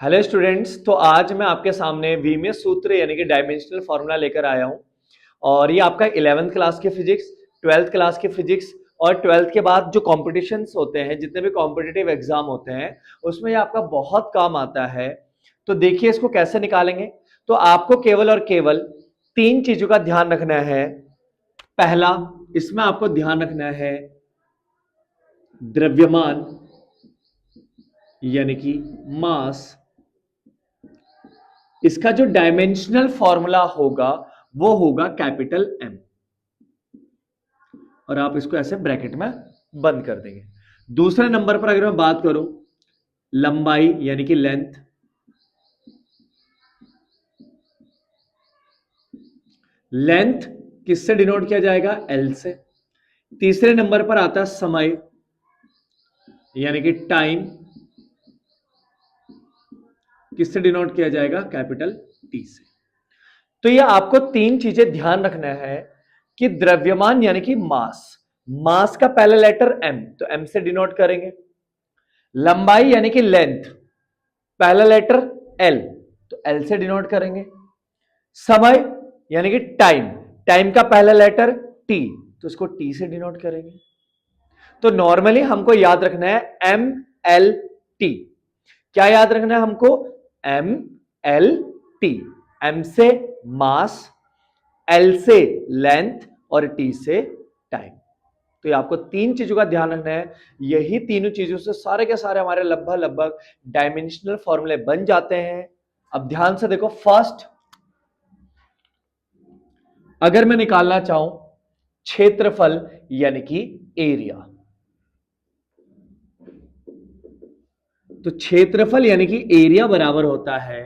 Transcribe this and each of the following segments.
Hello students. तो आज मैं आपके सामने विमीय सूत्र यानी कि डायमेंशनल फॉर्मूला लेकर आया हूं। और ये आपका 11th क्लास की फिजिक्स, 12th क्लास की फिजिक्स और 12th के बाद जो कॉम्पिटिशन्स होते हैं, जितने भी कॉम्पिटिटिव एग्जाम होते हैं, उसमें ये आपका बहुत काम आता है। तो देखिए इसको कैसे निकालेंगे। तो आपको केवल और केवल तीन चीजों का ध्यान रखना है। पहला, इसमें आपको ध्यान रखना है द्रव्यमान यानी कि मास। इसका जो डायमेंशनल फॉर्मूला होगा वो होगा कैपिटल एम, और आप इसको ऐसे ब्रैकेट में बंद कर देंगे। दूसरे नंबर पर अगर मैं बात करूं लंबाई यानी कि लेंथ, लेंथ किससे डिनोट किया जाएगा? एल से। तीसरे नंबर पर आता है समय यानी कि टाइम, किससे डिनोट किया जाएगा? कैपिटल टी से। तो ये आपको तीन चीजें ध्यान रखना है कि द्रव्यमान यानी कि मास, मास का पहला लेटर एम, तो एम से डिनोट करेंगे। लंबाई यानी कि लेंथ, पहला लेटर एल, तो एल से डिनोट करेंगे। समय यानी कि टाइम, टाइम का पहला लेटर टी, तो इसको टी से डिनोट करेंगे। तो नॉर्मली हमको याद रखना है एम एल टी। क्या याद रखना है हमको? M L T. एम से मास, एल से लेंथ और टी से टाइम। तो ये आपको तीन चीजों का ध्यान रखना है। यही तीनों चीजों से सारे के सारे हमारे लगभग लगभग डायमेंशनल फॉर्मूले बन जाते हैं। अब ध्यान से देखो। फर्स्ट, अगर मैं निकालना चाहूं क्षेत्रफल यानी कि एरिया, तो क्षेत्रफल यानी कि एरिया बराबर होता है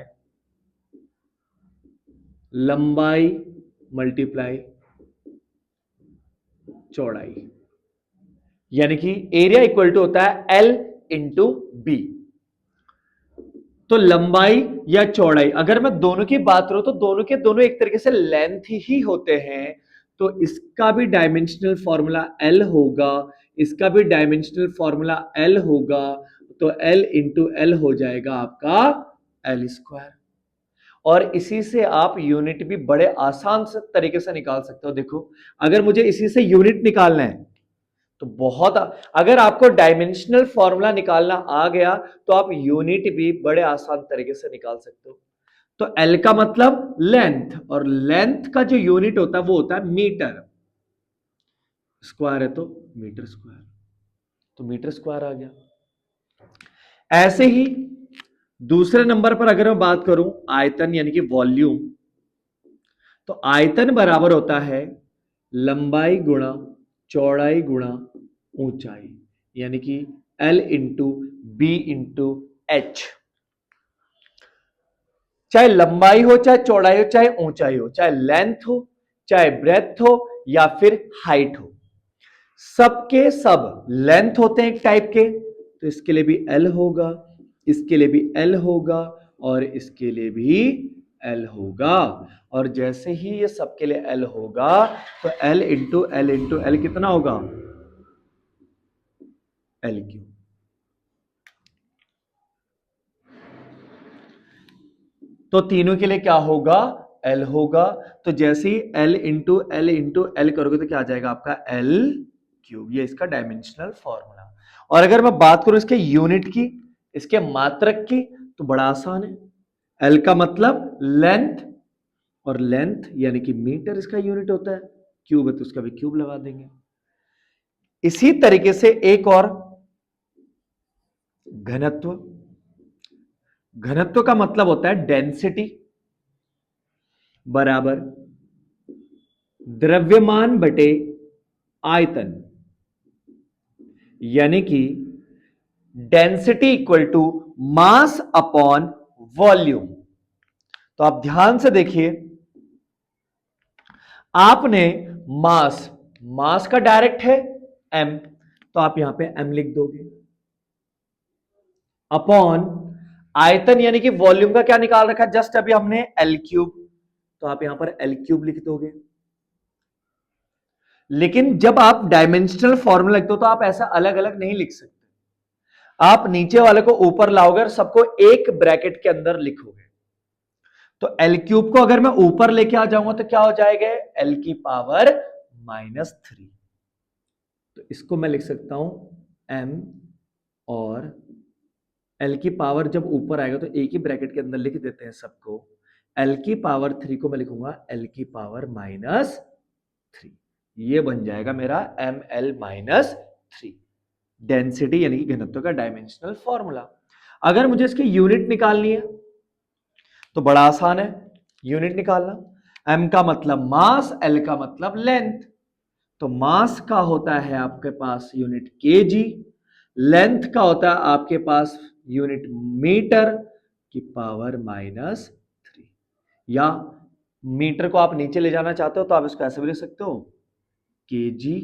लंबाई मल्टीप्लाई चौड़ाई, यानी कि एरिया इक्वल टू होता है एल इंटू बी। तो लंबाई या चौड़ाई, अगर मैं दोनों की बात करूं तो दोनों के दोनों एक तरीके से लेंथ ही होते हैं। तो इसका भी डायमेंशनल फॉर्मूला एल होगा, इसका भी डायमेंशनल फॉर्मूला एल होगा। तो एल इंटू एल हो जाएगा आपका एल स्क्वायर। और इसी से आप यूनिट भी बड़े आसान से तरीके से निकाल सकते हो। देखो, अगर मुझे इसी से यूनिट निकालना है तो बहुत, अगर आपको डायमेंशनल फॉर्मूला निकालना आ गया तो आप यूनिट भी बड़े आसान तरीके से निकाल सकते हो। तो एल का मतलब लेंथ, और लेंथ का जो यूनिट होता है वो होता है मीटर। स्क्वायर है तो मीटर स्क्वायर, तो मीटर स्क्वायर आ गया। ऐसे ही दूसरे नंबर पर अगर मैं बात करूं आयतन यानी कि वॉल्यूम, तो आयतन बराबर होता है लंबाई गुणा चौड़ाई गुणा ऊंचाई, यानी कि L into B into H. चाहे लंबाई हो, चाहे चौड़ाई हो, चाहे ऊंचाई हो, चाहे लेंथ हो, चाहे ब्रेथ हो या फिर हाइट हो, सबके सब लेंथ होते हैं एक टाइप के। तो इसके लिए भी एल होगा, इसके लिए भी एल होगा और इसके लिए भी एल होगा। और जैसे ही ये सबके लिए एल होगा तो एल इंटू एल कितना होगा? L cube. तो तीनों के लिए क्या होगा? एल होगा। तो जैसे ही एल इंटू एल करोगे तो क्या आ जाएगा आपका? L cube. ये इसका डायमेंशनल फॉर्मूला। और अगर मैं बात करूं इसके यूनिट की, इसके मात्रक की, तो बड़ा आसान है। एल का मतलब लेंथ, और लेंथ यानी कि मीटर इसका यूनिट होता है। क्यूब है तो उसका भी क्यूब लगा देंगे। इसी तरीके से एक और, घनत्व। घनत्व का मतलब होता है डेंसिटी बराबर द्रव्यमान बटे आयतन, यानी कि density equal to mass upon volume. तो आप ध्यान से देखिए, आपने मास, मास का डायरेक्ट है एम, तो आप यहां पे एम लिख दोगे, अपॉन आयतन यानी कि वॉल्यूम का क्या निकाल रखा है जस्ट अभी हमने? एल क्यूब, तो आप यहां पर एल क्यूब लिख दोगे। लेकिन जब आप डायमेंशनल फॉर्मूला लिखते हो तो आप ऐसा अलग अलग नहीं लिख सकते। आप नीचे वाले को ऊपर लाओगे और सबको एक ब्रैकेट के अंदर लिखोगे। तो एल क्यूब को अगर मैं ऊपर लेके आ जाऊंगा तो क्या हो जाएगा, एल की पावर -3। तो इसको मैं लिख सकता हूं एम, और एल की पावर जब ऊपर आएगा तो एक ही ब्रैकेट के अंदर लिख देते हैं सबको। एल की पावर 3 को मैं लिखूंगा एल की पावर -3। ये बन जाएगा मेरा एम एल -3, डेंसिटी यानी कि घनत्व का डायमेंशनल फॉर्मूला। अगर मुझे इसकी यूनिट निकालनी है तो बड़ा आसान है यूनिट निकालना। एम का मतलब मास, एल का मतलब लेंथ। तो मास का होता है आपके पास यूनिट केजी, लेंथ का होता है आपके पास यूनिट मीटर की पावर -3। या मीटर को आप नीचे ले जाना चाहते हो तो आप इसको ऐसे भी लिख सकते हो, केजी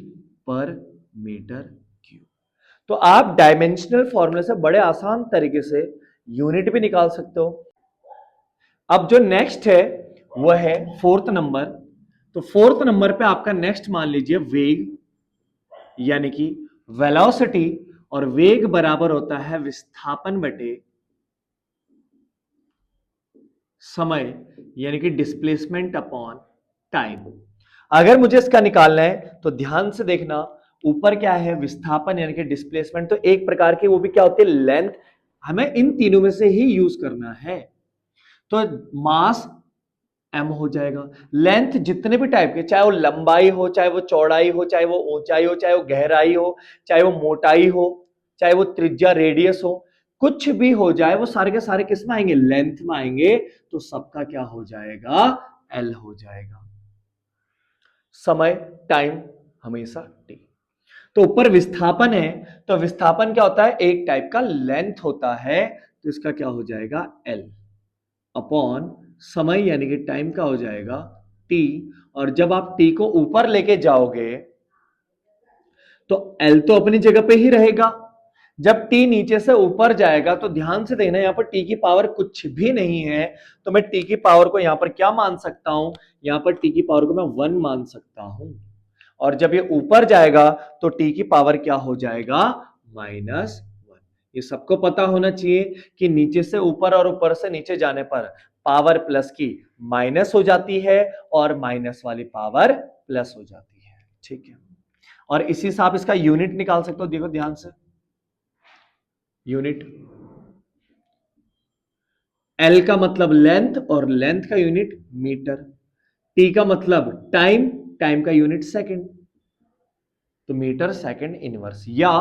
पर मीटर क्यूब। तो आप डायमेंशनल फॉर्मूले से बड़े आसान तरीके से यूनिट भी निकाल सकते हो। अब जो नेक्स्ट है वो है 4th नंबर। तो 4th नंबर पे आपका नेक्स्ट मान लीजिए वेग, यानी कि वेलोसिटी, और वेग बराबर होता है विस्थापन बटे समय, यानी कि डिस्प्लेसमेंट अपॉन टाइम। अगर मुझे इसका निकालना है तो ध्यान से देखना, ऊपर क्या है विस्थापन यानी कि डिस्प्लेसमेंट, तो एक प्रकार की वो भी क्या होती है लेंथ। हमें इन तीनों में से ही यूज करना है। तो मास एम हो जाएगा, लेंथ जितने भी टाइप के, चाहे वो लंबाई हो, चाहे वो चौड़ाई हो, चाहे वो ऊंचाई हो, चाहे वो गहराई हो, चाहे वो मोटाई हो, चाहे वो त्रिज्या रेडियस हो, कुछ भी हो जाए वो सारे के सारे किस में आएंगे, लेंथ में आएंगे। तो सबका क्या हो जाएगा, एल हो जाएगा। समय टाइम हमेशा टी। तो ऊपर विस्थापन है, तो विस्थापन क्या होता है, एक टाइप का लेंथ होता है, तो इसका क्या हो जाएगा एल अपॉन समय यानी कि टाइम का हो जाएगा टी। और जब आप टी को ऊपर लेके जाओगे तो एल तो अपनी जगह पे ही रहेगा। जब टी नीचे से ऊपर जाएगा तो ध्यान से देखना, यहां पर टी की पावर कुछ भी नहीं है, तो मैं टी की पावर को यहां पर क्या मान सकता हूं, यहां पर टी की पावर को मैं 1 मान सकता हूं। और जब ये ऊपर जाएगा तो टी की पावर क्या हो जाएगा, -1। ये सबको पता होना चाहिए कि नीचे से ऊपर और ऊपर से नीचे जाने पर पावर प्लस की माइनस हो जाती है और माइनस वाली पावर प्लस हो जाती है। ठीक है, और इसी से आप इसका यूनिट निकाल सकते हो। देखो ध्यान से, यूनिट एल का मतलब लेंथ, और लेंथ का यूनिट मीटर। टी का मतलब टाइम, टाइम का यूनिट सेकंड, तो मीटर सेकंड इनवर्स। या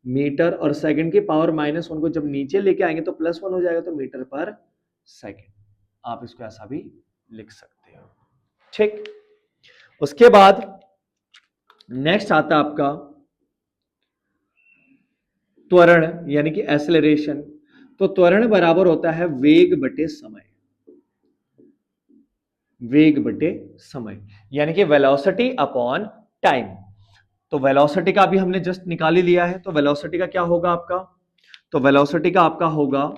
मीटर और सेकंड की पावर -1 को जब नीचे लेके आएंगे तो +1 हो जाएगा, तो मीटर पर सेकंड। आप इसको ऐसा भी लिख सकते हो। ठीक, उसके बाद नेक्स्ट आता है आपका त्वरण यानी कि एक्सेलरेशन। तो त्वरण बराबर होता है वेग बटे समय, वेग बटे समय यानी कि वेलोसिटी अपॉन टाइम। तो वेलोसिटी का अभी हमने जस्ट निकाल ही लिया है, तो वेलोसिटी का क्या होगा आपका, तो वेलोसिटी का आपका होगा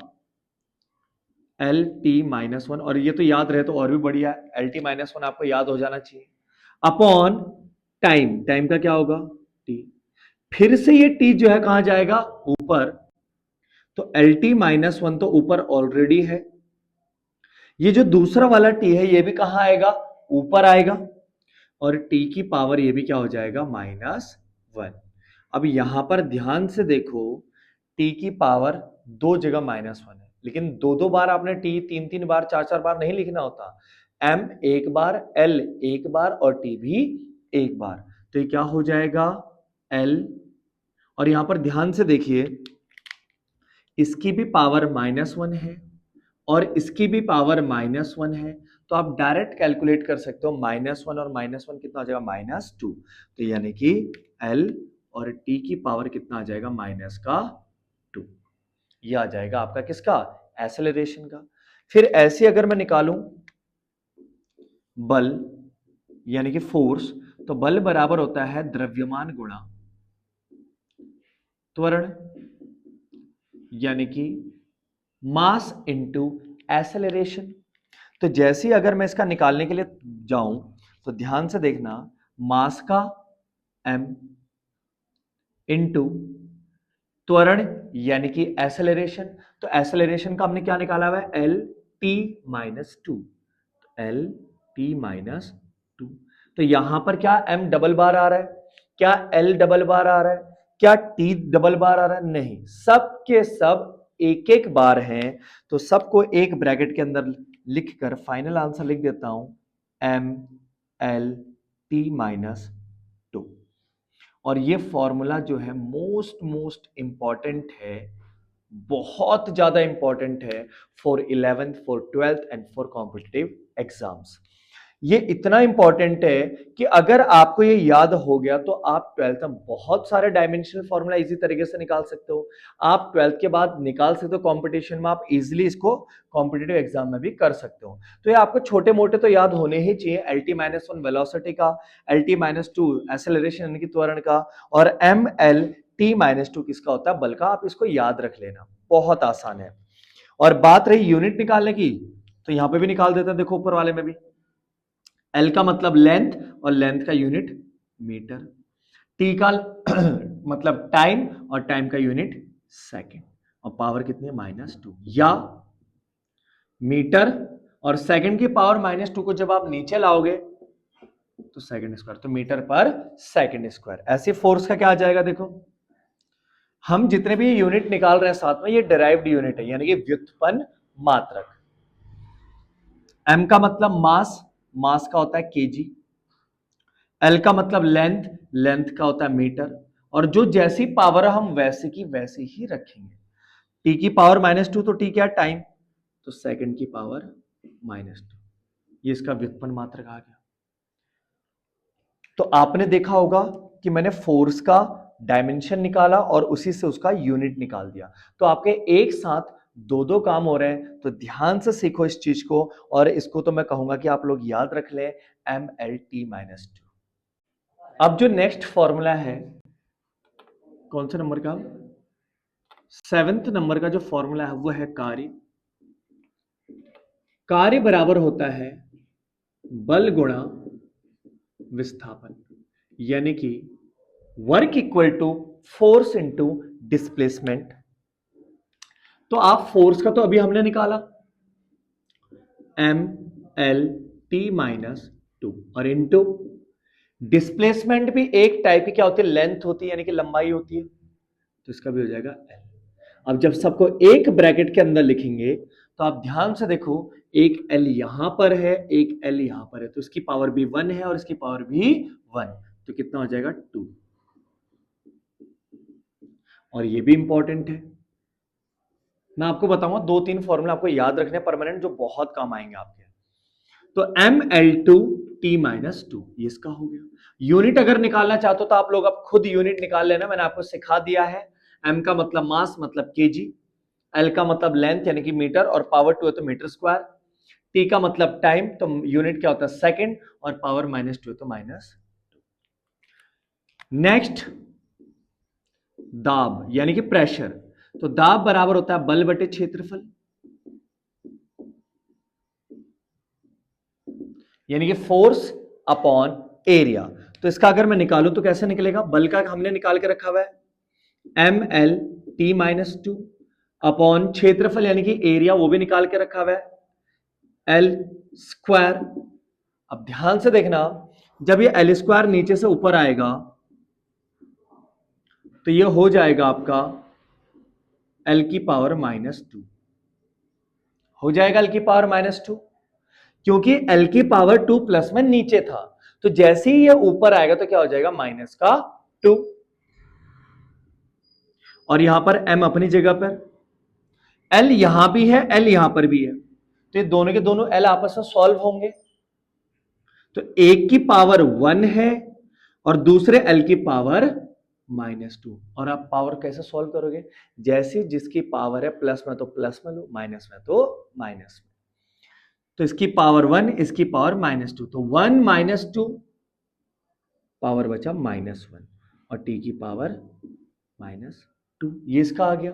एल टी -1, और ये तो याद रहे तो और भी बढ़िया है, एल टी -1 आपको याद हो जाना चाहिए, अपॉन टाइम, टाइम का क्या होगा टी। फिर से ये टी जो है कहां जाएगा, ऊपर, तो एल टी -1 तो ऊपर ऑलरेडी है, ये जो दूसरा वाला टी है ये भी कहां आएगा, ऊपर आएगा, और टी की पावर ये भी क्या हो जाएगा -1। अब यहां पर ध्यान से देखो, टी की पावर दो जगह -1 है, लेकिन दो दो बार आपने टी 3 3 बार 4 4 बार नहीं लिखना होता। एम एक बार, एल एक बार, और टी भी एक बार। तो ये क्या हो जाएगा एल, और यहां पर ध्यान से देखिए, इसकी भी पावर -1 है और इसकी भी पावर -1 है, तो आप डायरेक्ट कैलकुलेट कर सकते हो, -1 और -1 कितना आ जाएगा, -2। तो यानी कि L और T की पावर कितना आ जाएगा, -2। ये आ जाएगा आपका किसका, एक्सेलरेशन का। फिर ऐसे अगर मैं निकालूं बल यानी कि फोर्स, तो बल बराबर होता है द्रव्यमान गुणा त्वरण यानी कि मास इनटू एक्सेलरेशन। तो जैसे ही अगर मैं इसका निकालने के लिए जाऊं तो ध्यान से देखना, मास का m इनटू त्वरण यानी कि एसेलरेशन, तो एसेलरेशन का हमने क्या निकाला हुआ है, L T minus to, L T minus to. तो यहां पर क्या एम डबल बार आ रहा है, क्या एल डबल बार आ रहा है, क्या टी डबल बार आ रहा है, नहीं, सब के सब एक एक बार हैं। तो सबको एक ब्रैकेट के अंदर लिखकर फाइनल आंसर लिख देता हूं, M L T minus two. और ये फॉर्मूला जो है मोस्ट मोस्ट इंपॉर्टेंट है, बहुत ज्यादा इंपॉर्टेंट है for 11th, for 12th and for competitive exams. ये इतना इंपॉर्टेंट है कि अगर आपको ये याद हो गया तो आप 12th में बहुत सारे डायमेंशनल फॉर्मूला इजी तरीके से निकाल सकते हो। आप 12th के बाद निकाल सकते हो, कंपटीशन में आप इजीली इसको कॉम्पिटिटिव एग्जाम में भी कर सकते हो। तो ये आपको छोटे मोटे तो याद होने ही चाहिए, L T minus one velocity का, L T minus two acceleration यानी कि त्वरण का, और M L T minus two किसका होता है, बल का। आप इसको याद रख लेना, बहुत आसान है। और बात रही यूनिट निकालने की, तो यहां पे भी निकाल देते हैं, देखो ऊपर वाले में भी। एल का मतलब लेंथ, और लेंथ का यूनिट मीटर। टी का मतलब टाइम, और टाइम का यूनिट सेकंड। और पावर कितनी है, -2। या मीटर और सेकंड की पावर -2 को जब आप नीचे लाओगे तो सेकंड स्क्वायर, तो मीटर पर सेकंड स्क्वायर। ऐसे फोर्स का क्या आ जाएगा, देखो हम जितने भी यूनिट निकाल रहे हैं साथ में, ये डिराइव्ड यूनिट है, यानी कि व्युत्पन्न मात्रक। एम का मतलब मास, मास का होता है केजी। एल का मतलब लेंथ, लेंथ का होता है मीटर। और जो जैसी पावर हम वैसे की वैसे ही रखेंगे। टी की पावर -2, तो टी क्या, टाइम, तो सेकंड की पावर -2। ये इसका व्युत्पन्न मात्रक आ गया। तो आपने देखा होगा कि मैंने फोर्स का डायमेंशन निकाला और उसी से उसका यूनिट निकाल दिया। तो आपके एक साथ दो दो काम हो रहे हैं, तो ध्यान से सीखो इस चीज को। और इसको तो मैं कहूंगा कि आप लोग याद रख लें, M L T minus two. अब जो नेक्स्ट फॉर्मूला है, कौन से नंबर का, 7th नंबर का जो फॉर्मूला है वो है कार्य। कार्य बराबर होता है बल गुणा विस्थापन, यानी कि work equal to force into displacement. तो आप फोर्स का तो अभी हमने निकाला, M L T minus two, और इंटू डिस्प्लेसमेंट भी एक टाइप की क्या होती है, लेंथ होती है, यानी कि लंबाई होती है, तो इसका भी हो जाएगा एल। अब जब सबको एक ब्रैकेट के अंदर लिखेंगे तो आप ध्यान से देखो, एक एल यहां पर है, एक एल यहां पर है, तो इसकी पावर भी 1 है और इसकी पावर भी 1, तो कितना हो जाएगा 2। और ये भी इंपॉर्टेंट है, मैं आपको बताऊंगा 2-3 फॉर्मूला आपको याद रखने परमानेंट, जो बहुत काम आएंगे आपके। तो M L two T minus two, ये इसका हो गया। यूनिट अगर निकालना चाहते हो तो आप लोग अब खुद यूनिट निकाल लेना, मैंने आपको सिखा दिया है। एम का मतलब मास, मतलब केजी। एल का मतलब लेंथ यानी कि मीटर, और पावर 2 है तो मीटर स्क्वायर। टी का मतलब टाइम, तो यूनिट क्या होता है, सेकंड, और पावर -2 है तो -2। नेक्स्ट दाब यानी कि प्रेशर। तो दाब बराबर होता है बल बटे क्षेत्रफल, यानी कि फोर्स अपॉन एरिया। तो इसका अगर मैं निकालूं तो कैसे निकलेगा, बल का हमने निकाल के रखा हुआ है M L T minus two, upon क्षेत्रफल यानी कि एरिया, वो भी निकाल के रखा हुआ है एल स्क्वायर। अब ध्यान से देखना, जब ये एल स्क्वायर नीचे से ऊपर आएगा तो ये हो जाएगा आपका एल की पावर -2, हो जाएगा एल की पावर -2, क्योंकि एल की पावर 2 प्लस में नीचे था, तो जैसे ही ये ऊपर आएगा तो क्या हो जाएगा, -2। और यहां पर एम अपनी जगह पर, एल यहां भी है, एल यहां पर भी है, तो ये दोनों के दोनों एल आपस में सॉल्व होंगे, तो एक की पावर 1 है और दूसरे एल की पावर -2। और आप पावर कैसे सॉल्व करोगे, जैसे जिसकी पावर है प्लस में तो प्लस में लो, माइनस में तो माइनस में। तो इसकी पावर 1, इसकी पावर -2, तो 1 -2, पावर बचा -1, और टी की पावर -2, ये इसका आ गया।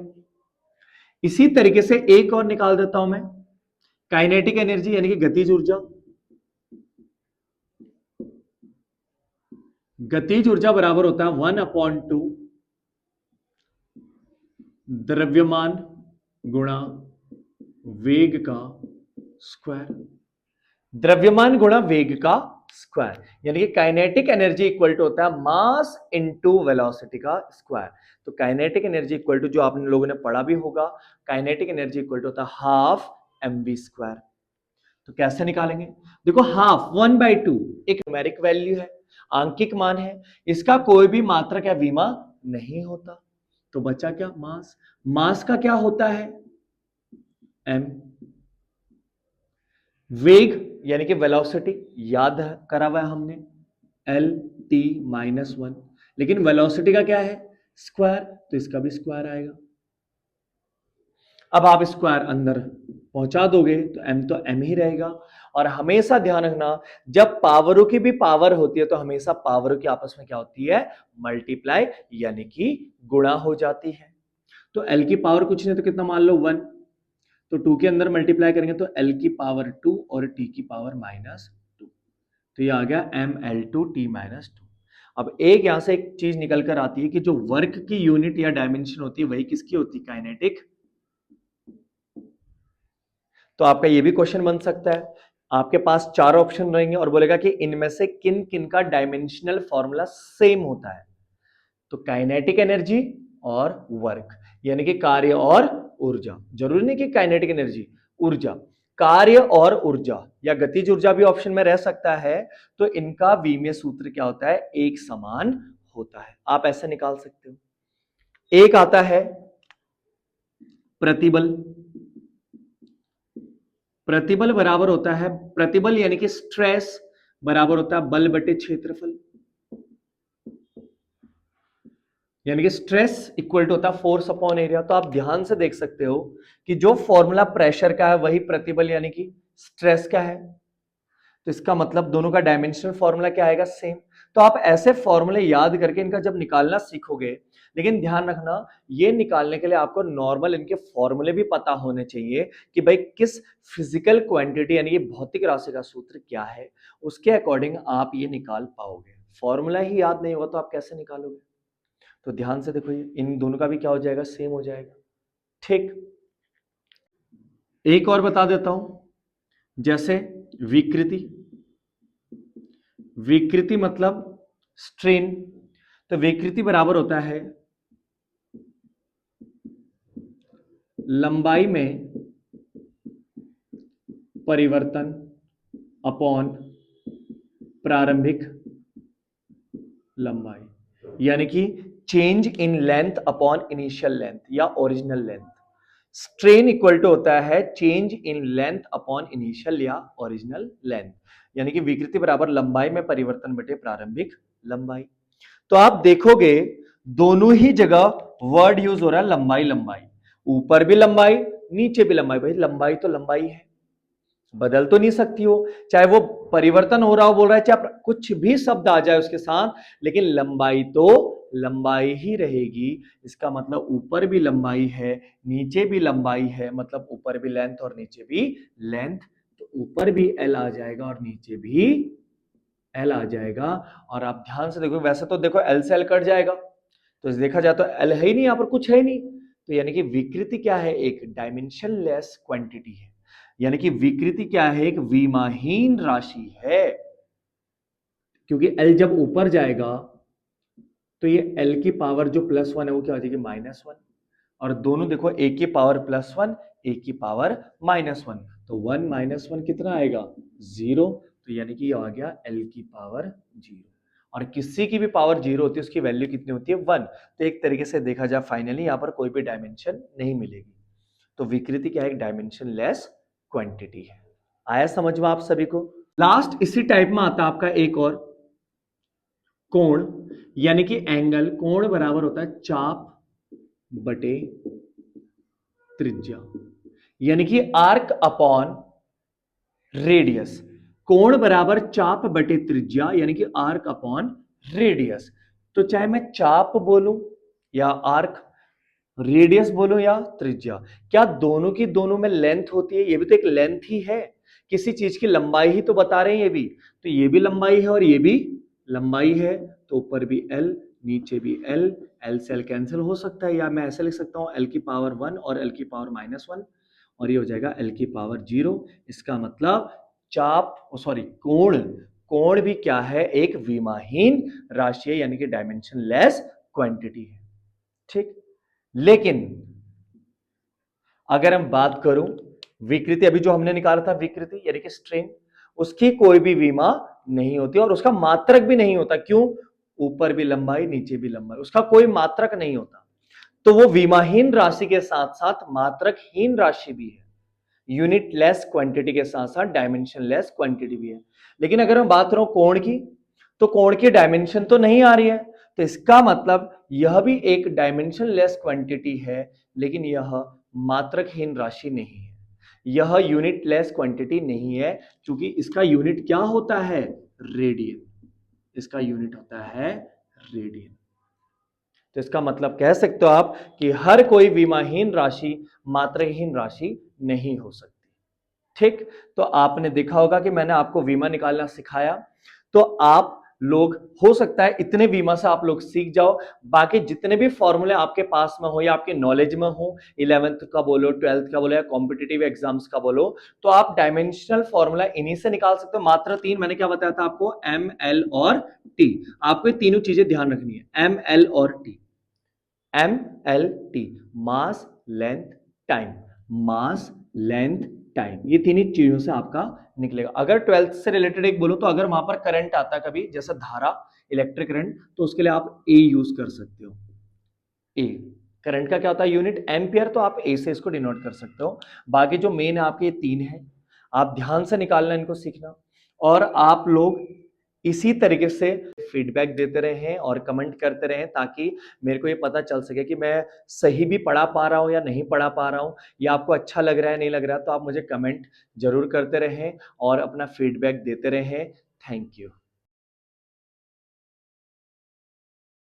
इसी तरीके से एक और निकाल देता हूं मैं, काइनेटिक एनर्जी यानी कि गतिज ऊर्जा। गतिज ऊर्जा बराबर होता है 1/2 द्रव्यमान गुणा वेग का स्क्वायर। द्रव्यमान गुणा वेग का स्क्वायर, यानी कि काइनेटिक एनर्जी इक्वल टू होता है मास इनटू वेलोसिटी का स्क्वायर। तो काइनेटिक एनर्जी इक्वल टू, जो आप लोगों ने पढ़ा भी होगा, काइनेटिक एनर्जी इक्वल टू होता है हाफ mv स्क्वायर। तो कैसे निकालेंगे? देखो हाफ 1/2 एक न्यूमेरिक वैल्यू है, आंकिक मान है, इसका कोई भी मात्रक या विमा नहीं होता। तो बचा क्या? मास। मास का क्या होता है? m। वेग यानी कि वेलोसिटी याद करा हुआ है हमने, एल टी माइनस 1, लेकिन वेलोसिटी का क्या है? स्क्वायर, तो इसका भी स्क्वायर आएगा। अब आप स्क्वायर अंदर पहुंचा दोगे तो m तो m ही रहेगा। और हमेशा ध्यान रखना, जब पावरों की भी पावर होती है तो हमेशा पावरों की आपस में क्या होती है? मल्टीप्लाई, यानी कि गुणा हो जाती है। तो l की पावर कुछ नहीं तो कितना मान लो 1, तो 2 के अंदर मल्टीप्लाई करेंगे तो l की पावर 2 और t की पावर -2, तो ये आ गया ml2 t -2। अब एक यहां से एक चीज निकल कर आती है कि जो वर्क की यूनिट या डायमेंशन होती है वही किसकी होती है? काइनेटिक। तो आपका ये भी क्वेश्चन बन सकता है, आपके पास 4 ऑप्शन रहेंगे और बोलेगा कि इनमें से किन किन का डायमेंशनल फॉर्मूला सेम होता है। तो काइनेटिक एनर्जी और वर्क, यानी कि कार्य और ऊर्जा। जरूरी नहीं कि काइनेटिक एनर्जी, ऊर्जा, कार्य और ऊर्जा या गतिज ऊर्जा भी ऑप्शन में रह सकता है। तो इनका विमीय सूत्र क्या होता है? एक समान होता है। आप ऐसे निकाल सकते हो। एक आता है प्रतिबल। प्रतिबल बराबर होता है, प्रतिबल यानी कि स्ट्रेस बराबर होता है बल बटे क्षेत्रफल, यानी कि स्ट्रेस इक्वल टू होता है फोर्स अपॉन एरिया। तो आप ध्यान से देख सकते हो कि जो फॉर्मूला प्रेशर का है वही प्रतिबल यानी कि स्ट्रेस का है। तो इसका मतलब दोनों का डायमेंशनल फॉर्मूला क्या आएगा? सेम। तो आप ऐसे फॉर्मूले याद करके इनका जब निकालना सीखोगे, लेकिन ध्यान रखना, ये निकालने के लिए आपको नॉर्मल इनके फॉर्मूले भी पता होने चाहिए कि भाई किस फिजिकल क्वांटिटी यानी कि भौतिक राशि का सूत्र क्या है, उसके अकॉर्डिंग आप ये निकाल पाओगे। फॉर्मूला ही याद नहीं होगा तो आप कैसे निकालोगे? तो ध्यान से देखो, इन दोनों का भी क्या हो जाएगा? सेम हो जाएगा। ठीक, एक और बता देता हूं, जैसे विकृति। विकृति मतलब स्ट्रेन। तो विकृति बराबर होता है लंबाई में परिवर्तन अपॉन प्रारंभिक लंबाई, यानी कि change in length upon initial length या original length. Strain equal to होता है change in length upon initial या ओरिजिनल लेंथ, यानी कि विकृति बराबर लंबाई में परिवर्तन बटे प्रारंभिक लंबाई। तो आप देखोगे दोनों ही जगह वर्ड यूज हो रहा है लंबाई लंबाई, ऊपर भी लंबाई नीचे भी लंबाई। भाई लंबाई तो लंबाई है, बदल तो नहीं सकती हो, चाहे वो परिवर्तन हो रहा हो बोल रहा है, चाहे कुछ भी शब्द आ जाए उसके साथ, लेकिन लंबाई तो लंबाई ही रहेगी। इसका मतलब ऊपर भी लंबाई है नीचे भी लंबाई है, मतलब ऊपर भी लेंथ और नीचे भी लेंथ। तो ऊपर भी एल आ जाएगा और नीचे भी एल आ जाएगा। और आप ध्यान से देखो, वैसे तो देखो एल से एल कट जाएगा, तो देखा जाए तो एल है ही नहीं, यहां पर कुछ है ही नहीं। तो यानी कि विकृति क्या है? एक डायमेंशन लेस क्वांटिटी है, यानी कि विकृति क्या है? एक विमाहीन राशि है, क्योंकि एल जब ऊपर जाएगा तो ये एल की पावर जो +1 है वो क्या हो जाएगी? -1। और दोनों देखो ए की पावर +1 ए की पावर -1, तो 1 - 1 कितना आएगा? 0। तो यानी कि ये आ गया एल की पावर 0। और किसी की भी पावर 0 होती है उसकी वैल्यू कितनी होती है? 1। तो एक तरीके से देखा जाए फाइनली यहाँ पर कोई भी डायमेंशन नहीं मिलेगी। तो विकृति क्या है? एक डायमेंशन लेस क्वांटिटी है। आया समझ में आप सभी को? लास्ट इसी टाइप में आता है आपका एक और, कोण, यानी कि एंगल। कोण बराबर होता है चाप बटे त्रिज्या, यानी कि आर्क अपॉन रेडियस। कोण बराबर चाप बटे त्रिज्या, यानी कि आर्क अपॉन रेडियस। तो चाहे मैं चाप बोलूं या आर्क, रेडियस बोलूं या त्रिज्या, क्या दोनों की दोनों में लेंथ होती है? ये भी तो एक लेंथ ही है, किसी चीज की लंबाई ही तो बता रहे हैं ये भी। तो ये भी लंबाई है और ये भी लंबाई है, तो ऊपर भी एल नीचे भी एल एल से एल कैंसिल हो सकता है, या मैं ऐसे लिख सकता हूँ एल की पावर 1 और एल की पावर -1, और ये हो जाएगा एल की पावर 0। इसका मतलब कोण, कोण भी क्या है, एक विमाहीन राशि है, यानी कि डायमेंशन लेस क्वांटिटी है। ठीक, लेकिन अगर हम बात करूं विकृति, अभी जो हमने निकाला था विकृति यानी कि स्ट्रेन, उसकी कोई भी विमा नहीं होती और उसका मात्रक भी नहीं होता। क्यों? ऊपर भी लंबाई नीचे भी लंबाई, उसका कोई मात्रक नहीं होता। तो वो विमाहीन राशि के साथ साथ मात्रकहीन राशि भी है, यूनिट लेस क्वांटिटी के साथ साथ डायमेंशन लेस क्वांटिटी भी है। लेकिन अगर हम बात करें कोण की, तो कोण की डायमेंशन तो नहीं आ रही है, तो इसका मतलब यह भी एक डायमेंशन लेस क्वांटिटी है, लेकिन यह मात्रकहीन राशि नहीं है, यह यूनिट लेस क्वांटिटी नहीं है, क्योंकि इसका यूनिट क्या होता है, रेडियन। इसका यूनिट होता है रेडियन। तो इसका मतलब कह सकते हो आप कि हर कोई विमाहीन राशि मात्रहीन राशि नहीं हो सकती। ठीक, तो आपने देखा होगा कि मैंने आपको विमा निकालना सिखाया, तो आप लोग हो सकता है इतने विमा से आप लोग सीख जाओ, बाकी जितने भी फॉर्मूले आपके पास में हो या आपके नॉलेज में हो, 11th का बोलो, 12th का बोलो या कॉम्पिटिटिव एग्जाम्स का बोलो, तो आप डायमेंशनल फॉर्मूला इन्हीं से निकाल सकते हो। मात्र 3 मैंने क्या बताया था आपको, एम, एल और टी। आपको ये तीनों चीजें ध्यान रखनी है, एम, एल और टी। एम, एल, टी, मास, लेंथ, टाइम, मास, लेंथ, टाइम, ये तीन चीजों से आपका निकलेगा। अगर 12th से रिलेटेड एक बोलो, तो अगर वहां पर करंट आता है कभी, जैसे धारा, इलेक्ट्रिक करंट, तो उसके लिए आप ए यूज कर सकते हो। ए करंट का क्या होता है यूनिट, एम्पियर, तो आप ए से इसको डिनोट कर सकते हो। बाकी जो मेन है आपके ये 3 है, आप ध्यान से निकालना, इनको सीखना, और आप लोग इसी तरीके से फीडबैक देते रहें और कमेंट करते रहें, ताकि मेरे को ये पता चल सके कि मैं सही भी पढ़ा पा रहा हूं या नहीं पढ़ा पा रहा हूं, या आपको अच्छा लग रहा है नहीं लग रहा है। तो आप मुझे कमेंट जरूर करते रहें और अपना फीडबैक देते रहें। Thank you.